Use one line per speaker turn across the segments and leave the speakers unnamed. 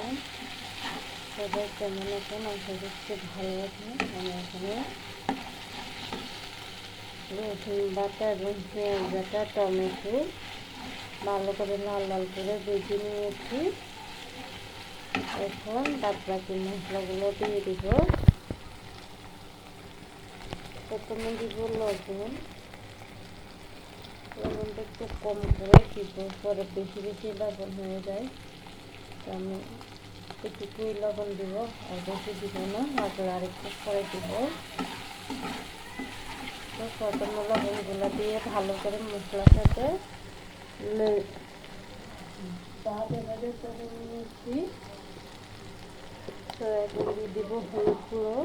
আলাইকুম। সবাই কেমন আছেন? আশা করছি ভালো আছেন। আমি এখানে রসুন বাটা এবং পেঁয়াজ বাটা টমেটো ভালো করে লাল লাল করে ভেজে নিয়েছি। এখন বাদ বাকি মশলাগুলো দিয়ে দিব। প্রথমে দিব লবণ। লবণটা একটু কম করে দিব, পরে বেশি বেশি লবণ হয়ে যায়। তো আমি একটুকুই লবণ দিব, আর বেশি দিব না, লাগলে আর একটু পরে দিব। তো প্রথমে লবণগুলো দিয়ে ভালো করে মশলার সাথে ভাজা ভাজা করে নিয়েছি। তো এখন দিয়ে দিব হলুদ গুঁড়ো,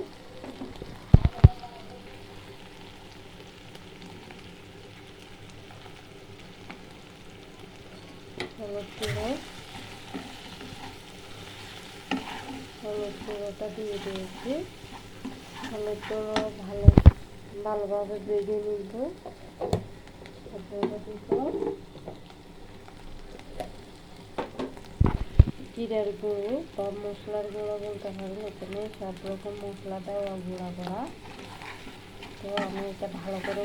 হলুদ গুঁড়োটা দিয়ে দিয়েছি। হলুদ গুঁড়ো ভালোভাবে ভেজে নিব। জিরার গুঁড়ো বা মশলার গুঁড়ো বলতে পারেন, এখানে সব রকম মশলা দেওয়া গুঁড়া করা। তো আমি এটা ভালো করে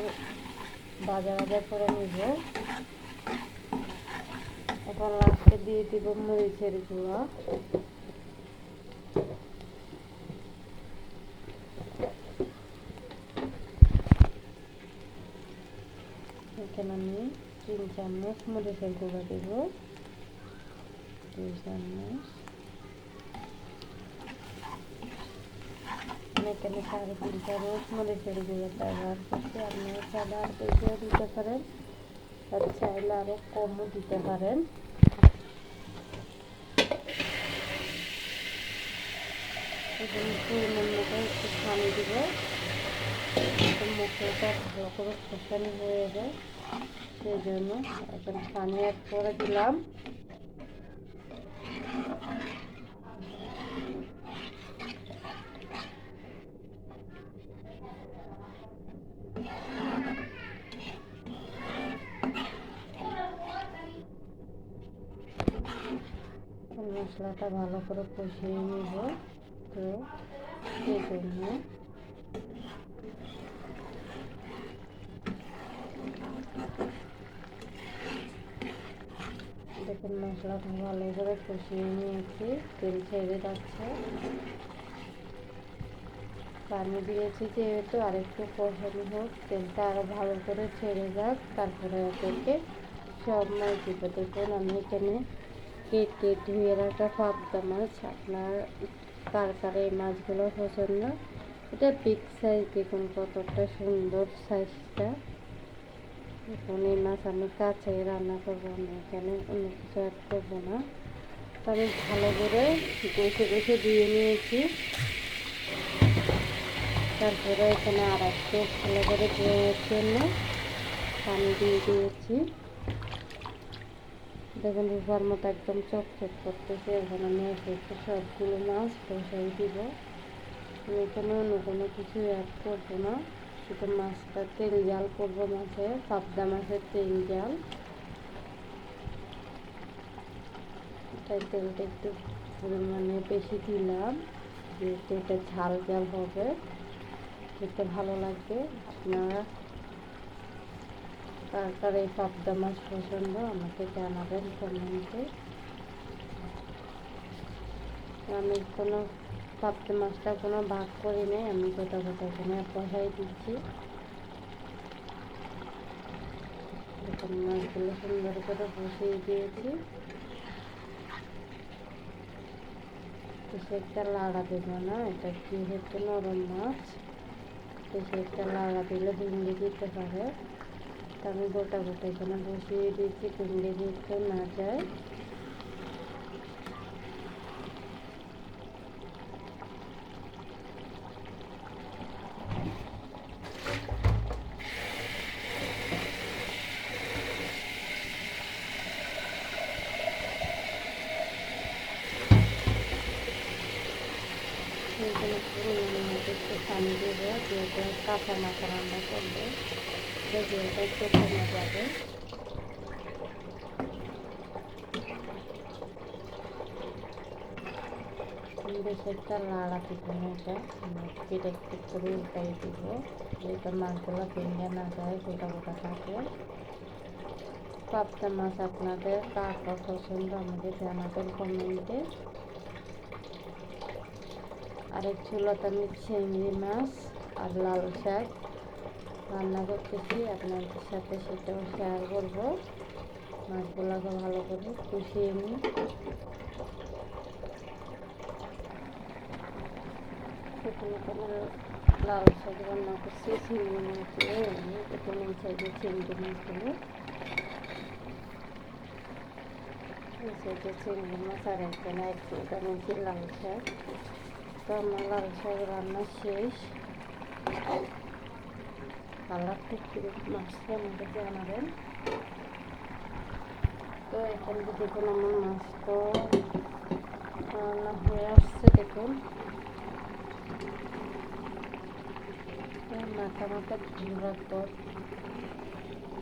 ভাজা ভাজা করে নিব। এখন লাস্টে দিয়ে দিব মরিচের গুঁড়া। এখানে আমি 3 চামচ মরিচের গুঁড়া দেব, 2 চামচ। এখানে 3.5 চামচ মরিচের গুঁড়ো ব্যবহার করছি। আপনি সাদা আর বেশিও দিতে পারেন, আর চাইলে আরও কমও দিতে পারেন। এখন পরিমাণ মতো একটু পানি দিব, মশলাটা ভালো করে কষানো হয়ে যায়, সেই জন্য এখন পানি অ্যাড করে দিলাম। মশলাটা ভালো করে কষিয়ে নিব। তো সেই জন্য দেখুন মশলাটা ভালো করে কষিয়ে নিয়েছি, তেল ছেড়ে যাচ্ছে। পানি দিয়েছি যেহেতু আরেকটু কষানো হোক, তেলটা আরও ভালো করে ছেড়ে যাক, তারপরে ওদেরকে সব মাছ দিব। দেখুন আমি এখানে কেটে ধুয়ে রাখা পাবদা মাছ। আপনার কার কার এই মাছগুলো পছন্দ? এটা বিগ সাইজ, দেখুন কতটা সুন্দর সাইজটা। এখন এই মাছ আমি কাঁচাই রান্না করবো, আমি এখানে অন্য কিছু অ্যাড করবো না। তো আমি ভালো করে কষে ধুয়ে নিয়েছি। তারপরে এখানে আর একটু ভালো করে ধোয়ার জন্য পানি দিয়ে দিয়েছি। দেখুন রূপার মতো একদম চকচক করতেছে। এখন আমি একটু সবগুলো মাছ বসাই দিব। আমি এখানে অন্য কোনো কিছু অ্যাড করবো না, শুধু মাছটা তেল জাল করবো। পাবদা মাছের তেল জাল, তাই তেলটা একটু পরিমাণে বেশি দিলাম, যেহেতু এটা ঝাল ঝাল হবে, খেতে ভালো লাগবে। আপনারা কার কার এই পাবদা মাছ পছন্দ আমাকে জানাবেন কমেন্টে। আমি কোনো পাবদা মাছটা কোনো ভাগ করি নেই, আমি গোটা গোটা এখানে বসাই দিচ্ছি। দেখুন মাছগুলো সুন্দর করে বসিয়ে দিয়েছি। বেশি একটা লাড়া দেব না, এটা যেহেতু নরম মাছ, বেশি একটা লাড়া দিলে ভেঙে দিতে পারে। তা আমি গোটা গোটা এখানে বসিয়ে দিয়েছি, ভেঙে দিতে না যায়। এখানে পরিমাণের মতো একটু পানি দেবো, যেহেতু কাঁচা মাছ রান্না করবো, যেহেতু একটু কমে যাবে। বেশি একটা লাড়া দিব না, এটা একটু করে উল্টাই দিব যাতে মাছগুলো ভেঙে না যায়, গোটা গোটা থাকে। পাবদা মাছ আপনাদের কার কার পছন্দ আমাকে জানাবেন কমেন্টে। আরেক চুলাতে আমি চিংড়ি মাছ আর লাল শাক রান্না করতেছি, আপনাদের সাথে সেটাও শেয়ার করবো। মাছগুলোকে ভালো করে কষিয়ে নিই। এখানে লাল শাক রান্না করছি, চিংড়ি মাছগুলো এখানে সাইডে চিংড়ি মাছগুলো এই সাইডে চিংড়ি মাছ আর এখানে এক চুলটা নিয়েছি লাল শাক। তো আমার লাল শাক রান্না শেষ। কালারটা কিরকম আসছে আমাকে জানাবেন। তো এখানে দেখুন আমার মাছ তো রান্না হয়ে আসছে। দেখুন মাথা মাথা ধোয়ার পর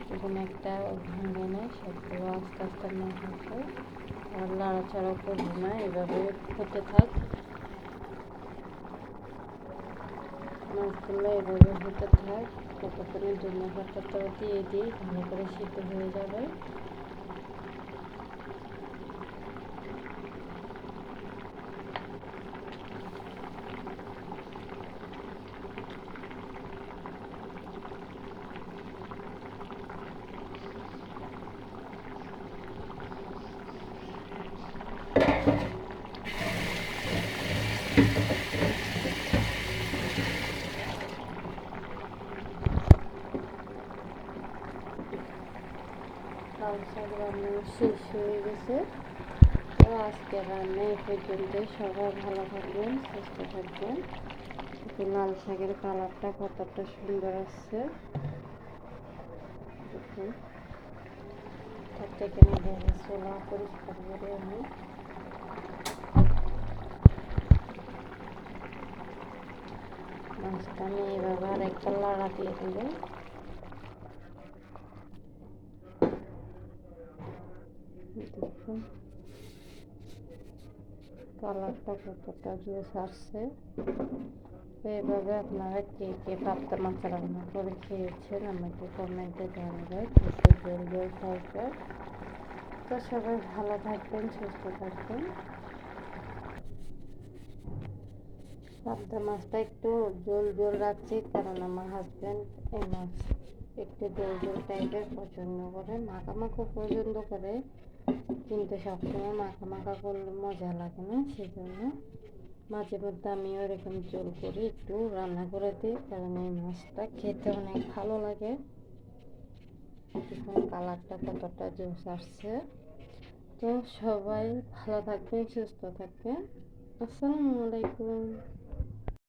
দেখুন একটা ভাঙে নেয়, সবগুলো আস্তে আস্তে না থাকে আর লাড়াচাড়া করবো না, এভাবে হতে থাক। মাছগুলো এভাবে হতে থাক, ততক্ষণে ধনিয়া পাতাটাও দিয়ে দিই, ভালো করে সিদ্ধ হয়ে যাবে। লাল শাক রান্না শেষ হয়ে গেছে। তো আজকে রান্না এ পর্যন্ত। সবাই ভালো থাকবেন, সুস্থ থাকবেন। লাল শাকের কালারটা কতটা সুন্দর আসছে দেখুন। এখানে গ্যাসের চুলা পরিষ্কার করে আমি মাছটা নিয়ে এভাবে আর একটা লাড়া দিয়ে দেবো। দেখুন কালারটা কতটা জোস আসছে। এইভাবে আপনারা কে কে পাবদা মাছ রান্না করে খেয়েছেন আমাকে কমেন্টে জানাবেন। জল জল টাইপের। তো সবাই ভালো থাকবেন, সুস্থ থাকবেন। পাবদা মাছটা একটু জল জল রাখছি, কারণ আমার হাজব্যান্ড এই মাছ একটু জল জল টাইপের পছন্দ করে, মাখা মাখা পছন্দ করে, কিন্তু সবসময় মাখা মাখা করলে মজা লাগে না। সেজন্য মাঝে মধ্যে আমিও এরকম জল করে একটু রান্না করে দিই, কারণ এই মাছটা খেতে অনেক ভালো লাগে। দেখুন কালারটা কতটা জোস আসছে। তো সবাই ভালো থাকবেন, সুস্থ থাকবেন। আসসালামু আলাইকুম।